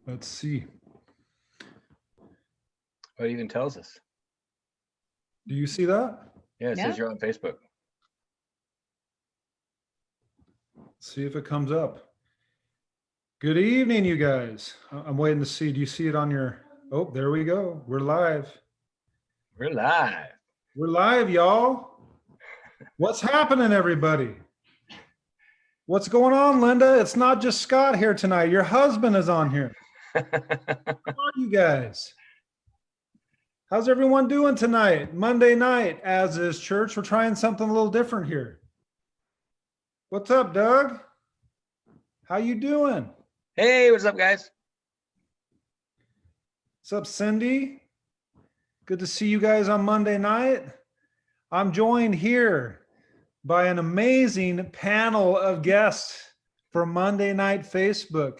Let's see. What it even tells us. Do you see that? Yeah, it says you're on Facebook. Let's see if it comes up. Good evening, you guys. I'm waiting to see. Do you see it on your? Oh, there we go. We're live. We're live. We're live, y'all. What's happening, everybody? What's going on, Linda? It's not just Scott here tonight. Your husband is on here. How are you guys? How's everyone doing tonight? Monday night, as is church. We're trying something a little different here. What's up, Doug? How you doing? Hey, what's up, guys? What's up, Cindy? Good to see you guys on Monday night. I'm joined here by an amazing panel of guests for Monday Night Facebook.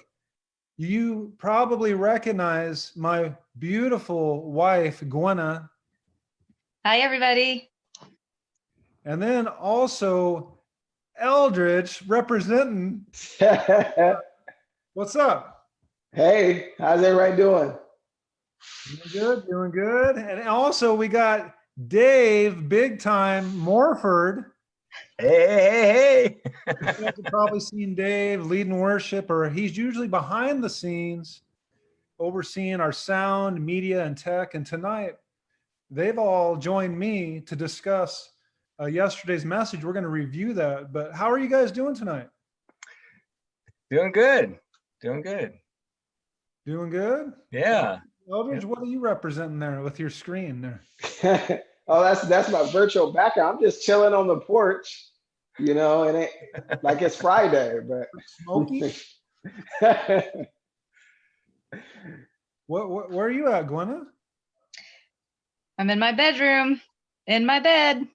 You probably recognize my beautiful wife, Gwenna. Hi, everybody. And then also Eldridge representing. What's up? Hey, how's everybody doing? Doing good, doing good. And also we got Dave, big time Morford. Hey. You guys have probably seen Dave leading worship, or he's usually behind the scenes overseeing our sound, media, and tech. And tonight, they've all joined me to discuss yesterday's message. We're going to review that. But how are you guys doing tonight? Doing good. Doing good. Doing good? Yeah. Eldridge, what are you representing there with your screen there? Oh, that's my virtual background. I'm just chilling on the porch, and it like it's Friday, but Smoky? Where are you at, Gwenna? I'm in my bedroom, in my bed,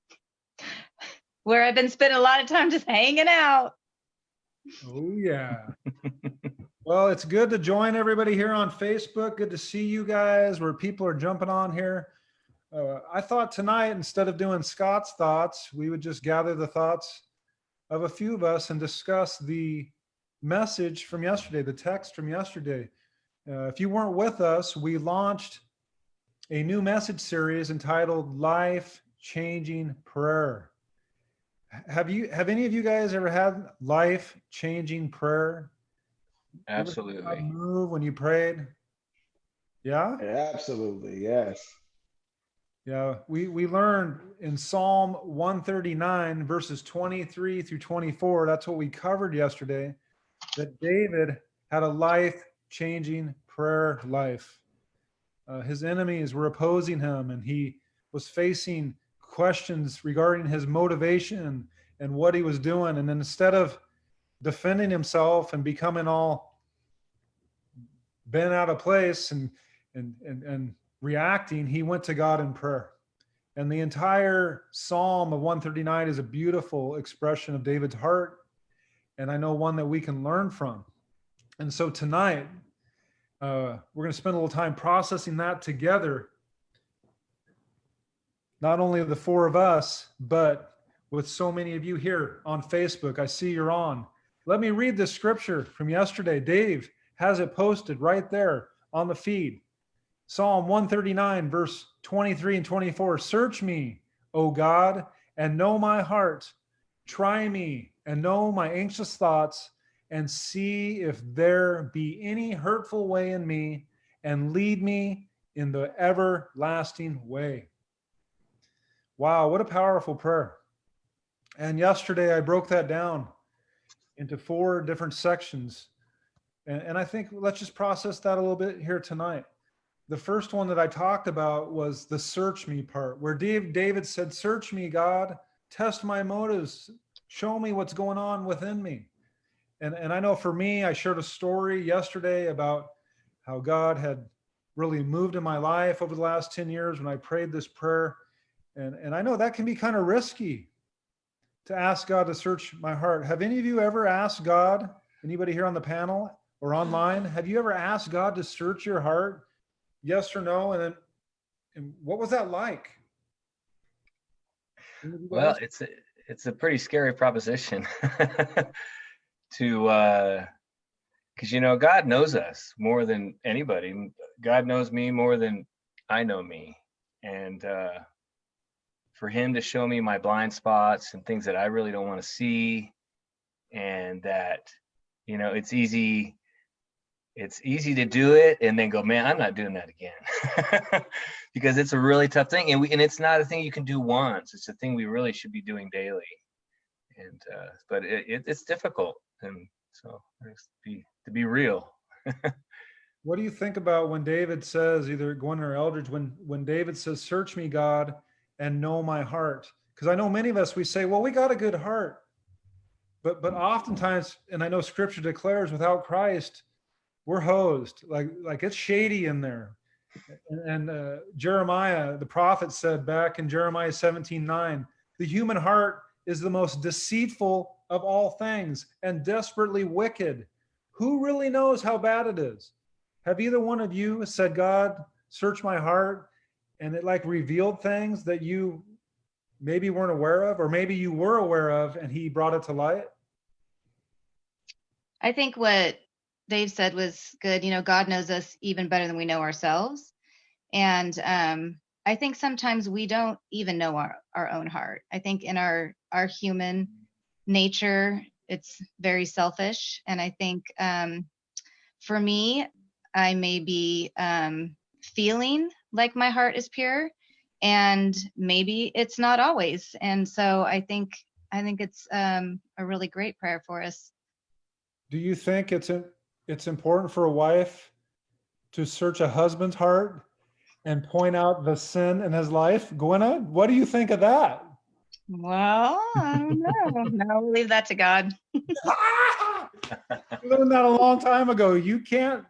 where I've been spending a lot of time just hanging out. Oh, yeah. Well, it's good to join everybody here on Facebook. Good to see you guys where people are jumping on here. I thought tonight, instead of doing Scott's thoughts, we would just gather the thoughts of a few of us and discuss the message from yesterday, the text from yesterday. If you weren't with us, we launched a new message series entitled Life Changing Prayer. Have any of you guys ever had life changing prayer? Absolutely. Move when you prayed? Yeah? Absolutely, yes. Yeah, we learned in Psalm 139, verses 23 through 24, that's what we covered yesterday, that David had a life-changing prayer life. His enemies were opposing him, and he was facing questions regarding his motivation and what he was doing. And then instead of defending himself and becoming all bent out of place and reacting, he went to God in prayer. And the entire Psalm of 139 is a beautiful expression of David's heart, and I know one that we can learn from. And so tonight, we're going to spend a little time processing that together, not only the four of us, but with so many of you here on Facebook. I see you're on. Let me read this scripture from yesterday. Dave has it posted right there on the feed. Psalm 139, verse 23 and 24. Search me, O God, and know my heart. Try me and know my anxious thoughts, and see if there be any hurtful way in me, and lead me in the everlasting way. Wow, what a powerful prayer. And yesterday I broke that down into 4 different sections. And I think let's just process that a little bit here tonight. The first one that I talked about was the search me part, where David said, search me, God, test my motives, show me what's going on within me. And I know for me, I shared a story yesterday about how God had really moved in my life over the last 10 years when I prayed this prayer. And I know that can be kind of risky to ask God to search my heart. Have any of you ever asked God, anybody here on the panel or online, have you ever asked God to search your heart? Yes or no? And what was that like? Well, it's a pretty scary proposition to Because, God knows us more than anybody. God knows me more than I know me. And for him to show me my blind spots and things that I really don't want to see, and that, it's easy to do it and then go, man, I'm not doing that again. Because it's a really tough thing. And it's not a thing you can do once. It's a thing we really should be doing daily. And but it's difficult. And so to be real. What do you think about when David says, either Gwen or Eldridge, when David says, search me, God, and know my heart? Because I know many of us, we say, well, we got a good heart. But oftentimes, and I know scripture declares, without Christ, we're hosed. Like it's shady in there. And Jeremiah, the prophet, said back in Jeremiah 17:9, the human heart is the most deceitful of all things and desperately wicked. Who really knows how bad it is? Have either one of you said, God, search my heart, and it like revealed things that you maybe weren't aware of, or maybe you were aware of and he brought it to light? I think what Dave said was good. God knows us even better than we know ourselves. And I think sometimes we don't even know our own heart. I think in our human nature, it's very selfish. And I think for me, I may be feeling like my heart is pure, and maybe it's not always. And so I think it's a really great prayer for us. Do you think it's important for a wife to search a husband's heart and point out the sin in his life? Gwenna, what do you think of that? Well, I don't know. No, we'll leave that to God. You learned that a long time ago. You can't,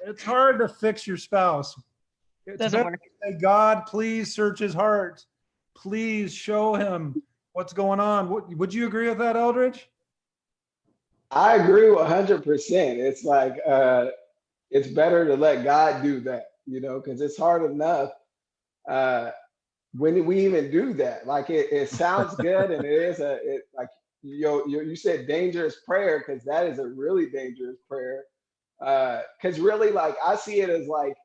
it's hard to fix your spouse. It's Doesn't better work. to say, God, please search his heart. Please show him what's going on. Would you agree with that, Eldridge? I agree 100%. It's like it's better to let God do that, because it's hard enough when we even do that. Like it sounds good, and like you said dangerous prayer, because that is a really dangerous prayer. Because really, like I see it as like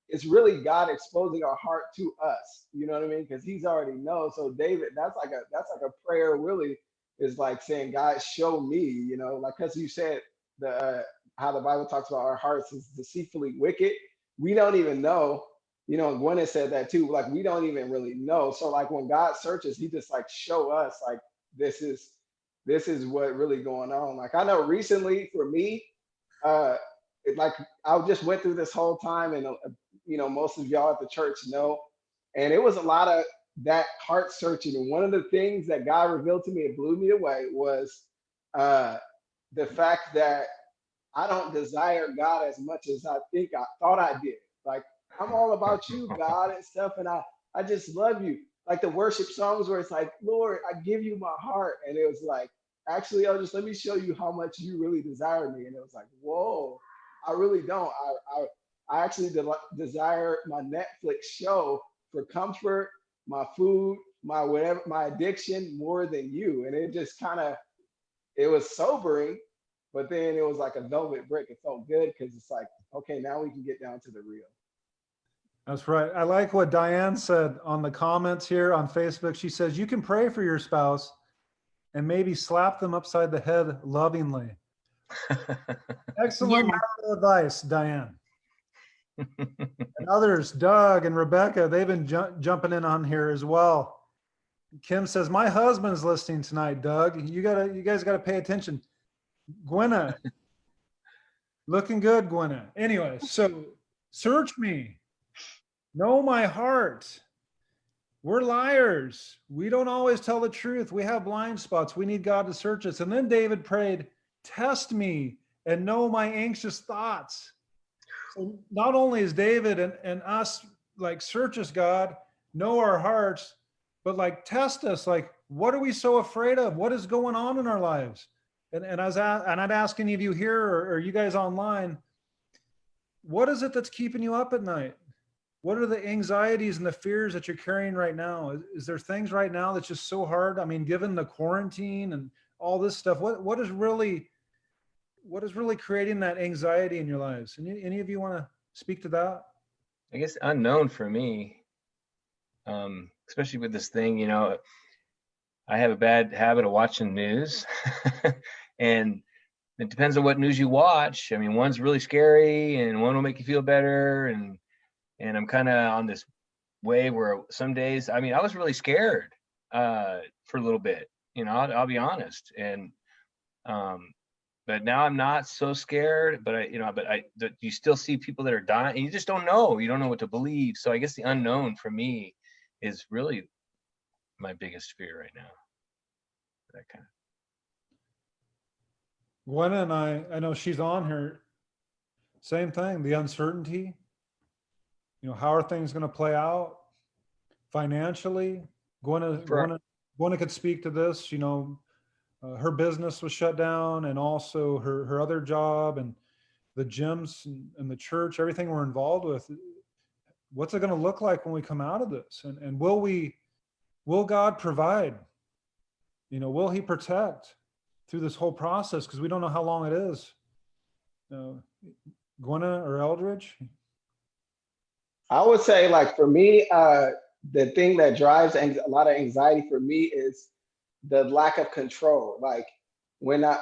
it's really God exposing our heart to us. You know what I mean? Because He's already knows. So David, that's like a prayer. Really, is like saying, God, show me. Like because you said the how the Bible talks about our hearts is deceitfully wicked. We don't even know. Gwen said that too. Like we don't even really know. So like when God searches, He just like show us like this is what really going on. Like I know recently for me, like I just went through this whole time, and most of y'all at the church know, and it was a lot of that heart searching. And one of the things that God revealed to me, it blew me away, was the fact that I don't desire God as much as I thought I did. Like I'm all about you, God, and stuff, and I just love you. Like the worship songs where it's like, Lord, I give you my heart, and it was like, actually, just let me show you how much you really desire me, and it was like, whoa, I really don't. I actually desire my Netflix show for comfort, my food, my whatever, my addiction more than you, and it just it was sobering. But then it was like a velvet brick. It felt good because it's like, okay, now we can get down to the real. That's right. I like what Diane said on the comments here on Facebook. She says, you can pray for your spouse and maybe slap them upside the head lovingly. Excellent marital advice, Diane. And others, Doug and Rebecca, they've been jumping in on here as well. Kim says, my husband's listening tonight, Doug. You guys got to pay attention. Gwenna, looking good, Gwenna. Anyway, so search me, know my heart. We're liars. We don't always tell the truth. We have blind spots. We need God to search us. And then David prayed, test me and know my anxious thoughts. So not only is David and us like, search us, God, know our hearts, but like test us. Like, what are we so afraid of? What is going on in our lives? And I'd ask any of you here or you guys online, what is it that's keeping you up at night? What are the anxieties and the fears that you're carrying right now? Is there things right now that's just so hard? I mean, given the quarantine and all this stuff, what is really what is really creating that anxiety in your lives? Any of you want to speak to that? I guess unknown for me, especially with this thing, you know, I have a bad habit of watching news and it depends on what news you watch. I mean, one's really scary and one will make you feel better. And I'm kind of on this way where some days, I mean, I was really scared for a little bit, you know, I'll be honest. And, but now I'm not so scared, but you still see people that are dying and you just don't know. You don't know what to believe. So I guess the unknown for me is really my biggest fear right now. That kind of. Gwen and I know she's on here. Same thing, the uncertainty. You know, how are things going to play out financially? Gwen could speak to this. You know, her business was shut down, and also her other job, and the gyms and the church, everything we're involved with. What's it going to look like when we come out of this? And will God provide? You know, will He protect through this whole process? Because we don't know how long it is. Gwenna or Eldridge? I would say, like, for me, the thing that drives a lot of anxiety for me is the lack of control. Like when I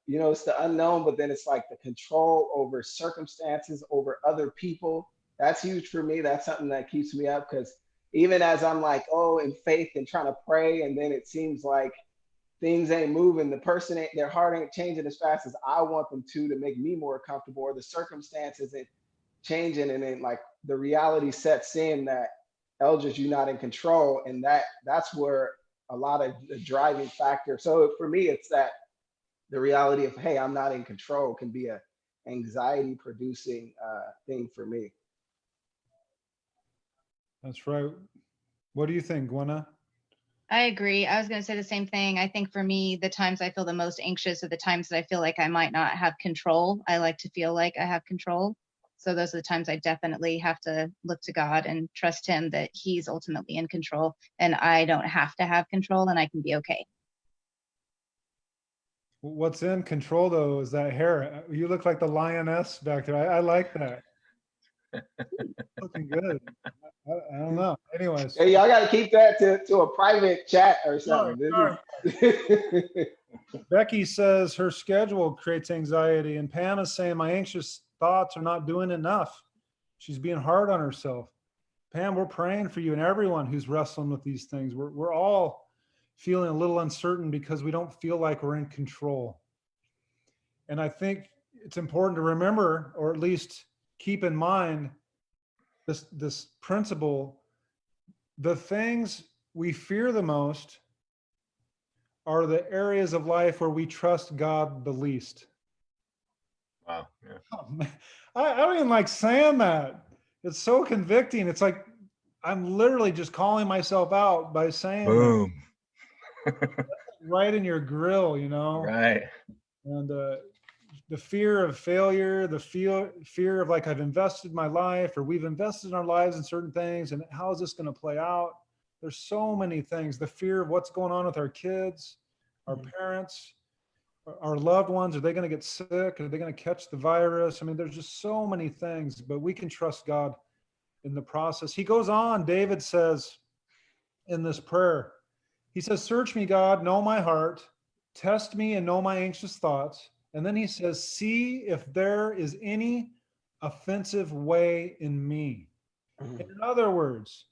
you know, it's the unknown, but then it's like the control over circumstances, over other people. That's huge for me. That's something that keeps me up, because even as I'm like, oh, in faith and trying to pray, and then it seems like things ain't moving, the person ain't, their heart ain't changing as fast as I want them to make me more comfortable, or the circumstances ain't changing, and then like the reality sets in that, Eldridge, you're not in control, and that's where a lot of the driving factor. So for me, it's that the reality of, hey, I'm not in control can be a anxiety producing thing for me. That's right. What do you think, Gwenna? I agree. I was going to say the same thing. I think for me, the times I feel the most anxious are the times that I feel like I might not have control. I like to feel like I have control. So those are the times I definitely have to look to God and trust Him that He's ultimately in control, and I don't have to have control, and I can be okay. What's in control, though, is that hair. You look like the lioness back there. I like that. Looking good. I don't know. Anyways. Hey, y'all got to keep that to a private chat or something. Sorry. Becky says her schedule creates anxiety, and Pam is saying my anxious thoughts are not doing enough. She's being hard on herself. Pam, we're praying for you and everyone who's wrestling with these things. We're all feeling a little uncertain because we don't feel like we're in control. And I think it's important to remember, or at least keep in mind, this principle: the things we fear the most are the areas of life where we trust God the least. Wow. Yeah. Oh, man. I don't even like saying that. It's so convicting. It's like I'm literally just calling myself out by saying Boom. that. Right in your grill, you know. Right. And the fear of failure, the fear of like I've invested my life, or we've invested our lives in certain things, and how is this going to play out? There's so many things. The fear of what's going on with our kids, our parents, our loved ones. Are they going to get sick? Are they going to catch the virus? I mean, there's just so many things, but we can trust God in the process. He goes on, David says in this prayer, he says, search me, God, know my heart, test me and know my anxious thoughts. And then he says, see if there is any offensive way in me. In other words,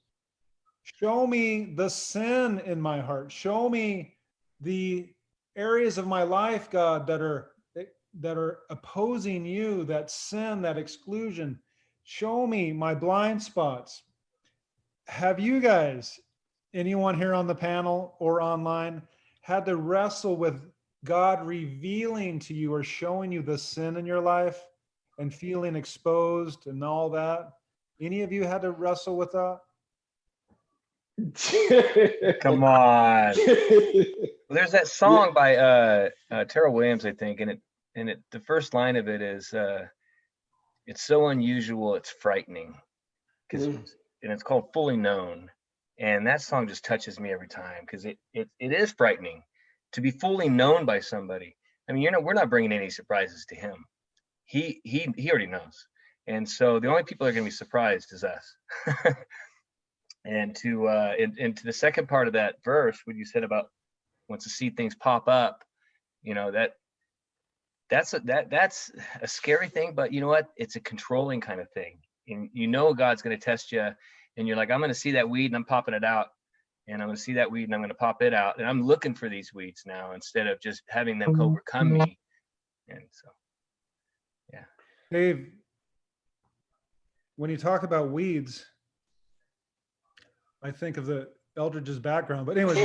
show me the sin in my heart. Show me the areas of my life, God, that are opposing you, that sin, that exclusion. Show me my blind spots. Have you guys, anyone here on the panel or online, had to wrestle with God revealing to you or showing you the sin in your life and feeling exposed and all that? Any of you had to wrestle with that? Come on. Well, there's that song by Terrell Williams, I think, and the first line of it is it's so unusual it's frightening, and it's called Fully Known, and that song just touches me every time, because it is frightening to be fully known by somebody. I mean, we're not bringing any surprises to him. He already knows. And so the only people that are going to be surprised is us. And to the second part of that verse, when you said about once to see things pop up, that's a scary thing, but you know what? It's a controlling kind of thing. And God's going to test you, and you're like, I'm going to see that weed and I'm popping it out, and I'm going to see that weed and I'm going to pop it out, and I'm looking for these weeds now instead of just having them overcome me. And so, yeah. Dave, when you talk about weeds, I think of the Eldridge's background. But anyways,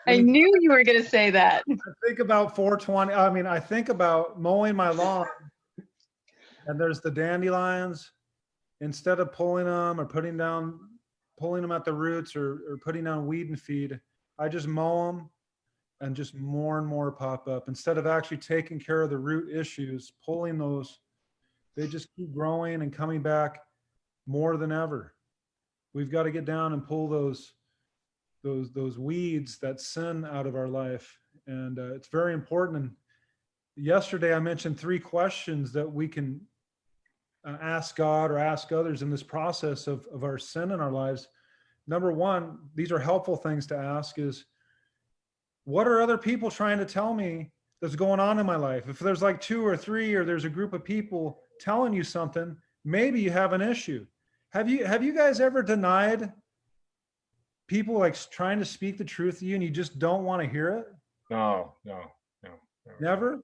I knew you were going to say that. I think about 420. I mean, I think about mowing my lawn, and there's the dandelions. Instead of pulling them or pulling them at the roots or putting down weed and feed, I just mow them, and just more and more pop up. Instead of actually taking care of the root issues, pulling those, they just keep growing and coming back more than ever. We've got to get down and pull those weeds, that sin out of our life. And it's very important. And yesterday I mentioned 3 questions that we can ask God or ask others in this process of our sin in our lives. Number 1, these are helpful things to ask, is what are other people trying to tell me that's going on in my life? If there's like 2 or 3, or there's a group of people telling you something, maybe you have an issue. Have you guys ever denied people like trying to speak the truth to you and you just don't want to hear it? No. Never?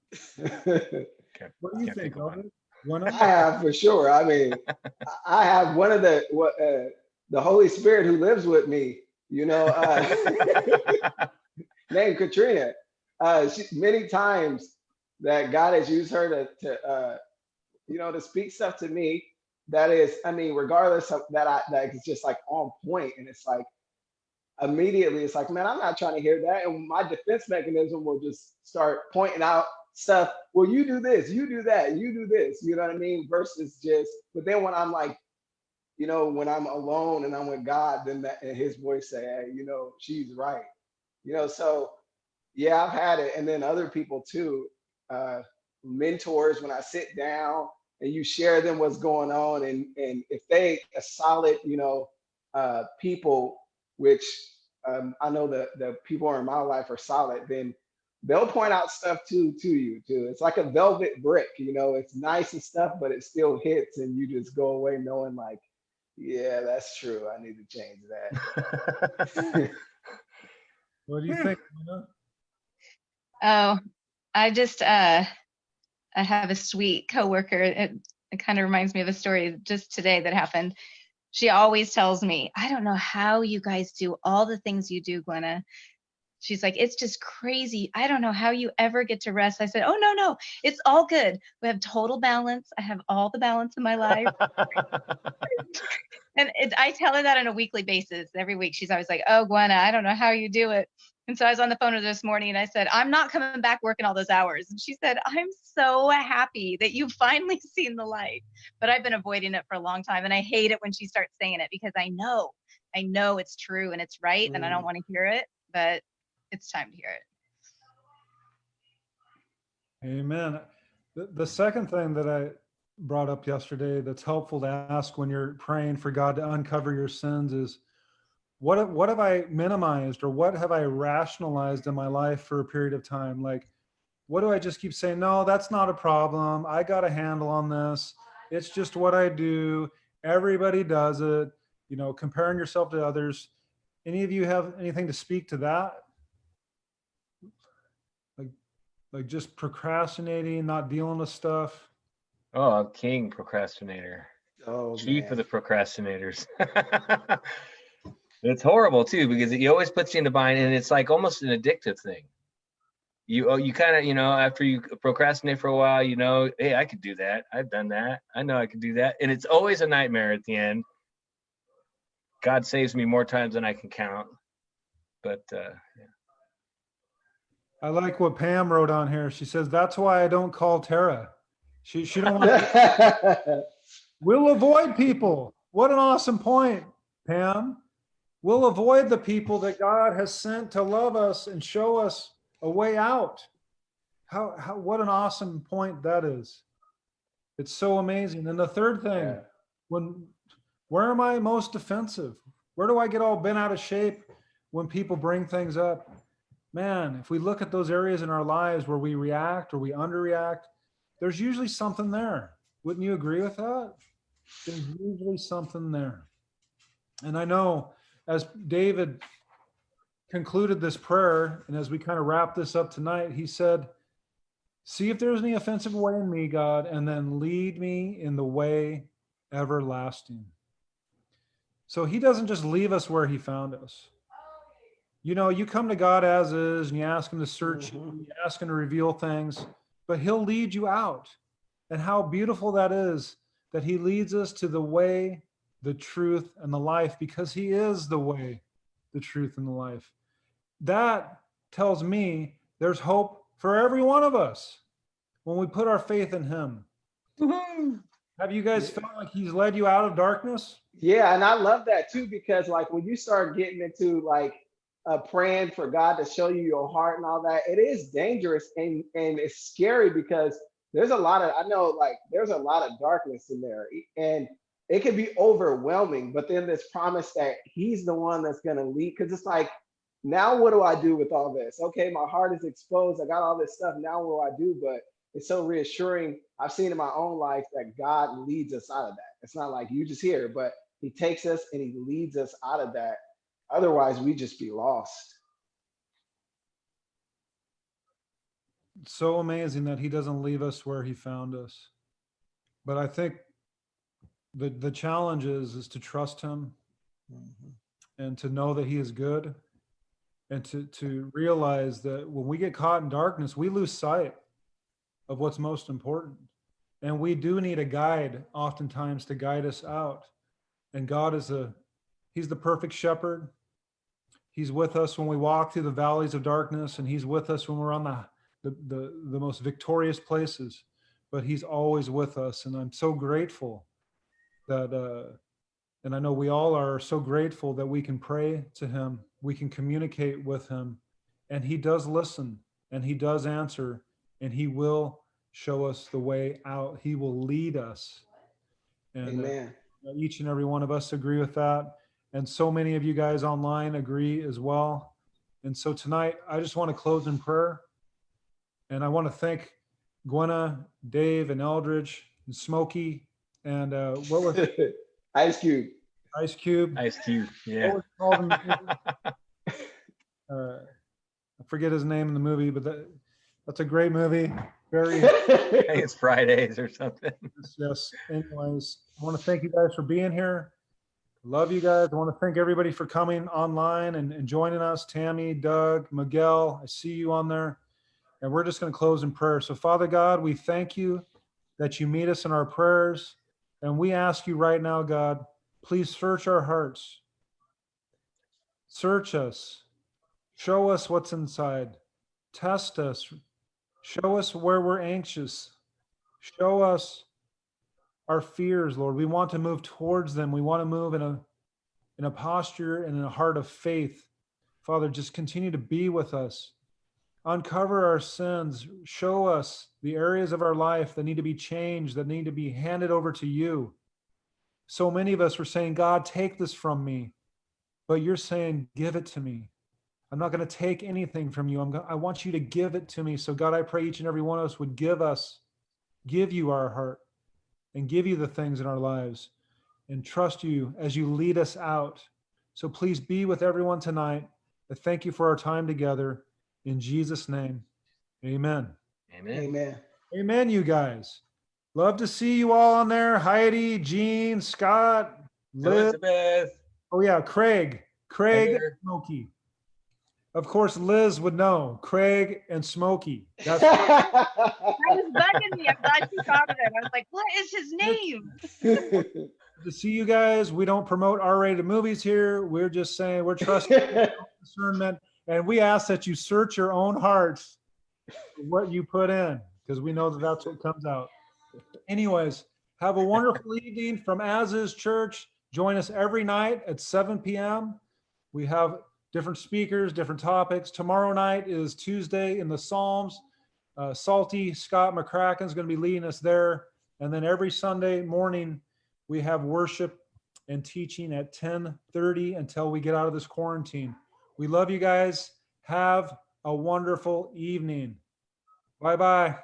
What do you think, Albert? I have, for sure. I mean, I have one of the Holy Spirit who lives with me, named Katrina. Many times that God has used her to speak stuff to me that is, I mean, regardless of that it's just like on point, and it's like immediately it's like, man, I'm not trying to hear that, and my defense mechanism will just start pointing out stuff. Well, you do this, you do that, you do this, you know what I mean? Versus just, but then when I'm like, when I'm alone and I'm with God, then and his voice say, hey, she's right. So yeah, I've had it. And then other people too, mentors, when I sit down and you share them what's going on, and if they a solid, people, which I know the people in my life are solid, then they'll point out stuff to you too. It's like a velvet brick, it's nice and stuff, but it still hits, and you just go away knowing like, yeah, that's true. I need to change that. What do you think? Oh, I just I have a sweet coworker. It kind of reminds me of a story just today that happened. She always tells me, I don't know how you guys do all the things you do, Gwenna. She's like, it's just crazy. I don't know how you ever get to rest. I said, oh, no, it's all good. We have total balance. I have all the balance in my life. And I tell her that on a weekly basis. Every week, she's always like, oh, Gwenna, I don't know how you do it. And so I was on the phone with her this morning, and I said, I'm not coming back working all those hours. And she said, I'm so happy that you've finally seen the light. But I've been avoiding it for a long time. And I hate it when she starts saying it, because I know it's true and it's right. And I don't want to hear it, but it's time to hear it. Amen. The second thing that I brought up yesterday that's helpful to ask when you're praying for God to uncover your sins is, what have I minimized, or what have I rationalized in my life for a period of time? Like, what do I just keep saying, no, that's not a problem, I got a handle on this, it's just what I do, everybody does it, comparing yourself to others. Any of you have anything to speak to that? Like just procrastinating, not dealing with stuff? Oh, I'm king procrastinator. Oh, Chief man. of the procrastinators. It's horrible too, because he always puts you in the bind, and it's like almost an addictive thing. You kind of, after you procrastinate for a while, hey, I could do that. I've done that. I know I could do that. And it's always a nightmare at the end. God saves me more times than I can count. But yeah. I like what Pam wrote on here. She says, that's why I don't call Tara. She don't want to. We'll avoid people. What an awesome point, Pam. We'll avoid the people that God has sent to love us and show us a way out. What an awesome point that is. It's so amazing. And the third thing, Yeah. where am I most defensive? Where do I get all bent out of shape when people bring things up? Man, if we look at those areas in our lives where we react or we underreact, there's usually something there. Wouldn't you agree with that? There's usually something there. And I know as David concluded this prayer, and as we kind of wrap this up tonight, he said, see if there's any offensive way in me, God, and then lead me in the way everlasting. So he doesn't just leave us where he found us. You know, you come to God as is and you ask him to search you, you ask him to reveal things, but he'll lead you out. And how beautiful that is that he leads us to the way, the truth, and the life, because he is the way, the truth, and the life. That tells me there's hope for every one of us when we put our faith in him. Woohoo! Have you guys felt like he's led you out of darkness? Yeah, and I love that too, because like when you start getting into like praying for God to show you your heart and all that, it is dangerous and it's scary because there's a lot of, I know like there's a lot of darkness in there and it can be overwhelming, but then this promise that he's the one that's going to lead, because it's like, now what do I do with all this? Okay, my heart is exposed. I got all this stuff. Now what do I do? But it's so reassuring. I've seen in my own life that God leads us out of that. It's not like you just hear, but he takes us and he leads us out of that. Otherwise, we just be lost. It's so amazing that he doesn't leave us where he found us. But I think the challenge is to trust him and to know that he is good and to realize that when we get caught in darkness, we lose sight of what's most important. And we do need a guide oftentimes to guide us out. And God he's the perfect shepherd. He's with us when we walk through the valleys of darkness, and he's with us when we're on the most victorious places, but he's always with us. And I'm so grateful that, and I know we all are so grateful that we can pray to him, we can communicate with him, and he does listen and he does answer, and he will show us the way out. He will lead us. And Amen. Each and every one of us agree with that. And so many of you guys online agree as well. And so tonight, I just want to close in prayer. And I want to thank Gwenna, Dave, and Eldridge, and Smokey, and what was it? Ice Cube. Ice Cube. Ice Cube, yeah. What was called I forget his name in the movie, but that's a great movie. Very. Hey, it's Fridays or something. Yes. Anyways, I want to thank you guys for being here. Love you guys. I want to thank everybody for coming online and joining us. Tammy, Doug, Miguel, I see you on there. And we're just going to close in prayer. So Father God, we thank you that you meet us in our prayers. And we ask you right now, God, please search our hearts. Search us. Show us what's inside. Test us. Show us where we're anxious. Show us our fears, Lord. We want to move towards them. We want to move in a posture and in a heart of faith. Father, just continue to be with us. Uncover our sins. Show us the areas of our life that need to be changed, that need to be handed over to you. So many of us were saying, God, take this from me. But you're saying, give it to me. I'm not going to take anything from you. I want you to give it to me. So God, I pray each and every one of us would give you our heart and give you the things in our lives and trust you as you lead us out. So please be with everyone tonight. I thank you for our time together. In Jesus' name, amen. Amen. Amen. Amen, you guys. Love to see you all on there. Heidi, Jean, Scott, Liz. Elizabeth. Oh, yeah, Craig, Heather. and Smokey. Of course, Liz would know. Craig and Smokey. That's I was bugging me. I'm glad you thought of it. I was like, what is his name? to see you guys. We don't promote R-rated movies here. We're just saying we're trusting discernment. And we ask that you search your own hearts for what you put in, because we know that that's what comes out. Anyways, have a wonderful evening from As Is Church. Join us every night at 7 p.m. We have different speakers, different topics. Tomorrow night is Tuesday in the Psalms. Salty Scott McCracken is going to be leading us there. And then every Sunday morning, we have worship and teaching at 10:30 until we get out of this quarantine. We love you guys. Have a wonderful evening. Bye-bye.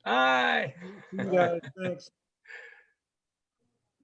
Hi. See you guys. Thanks.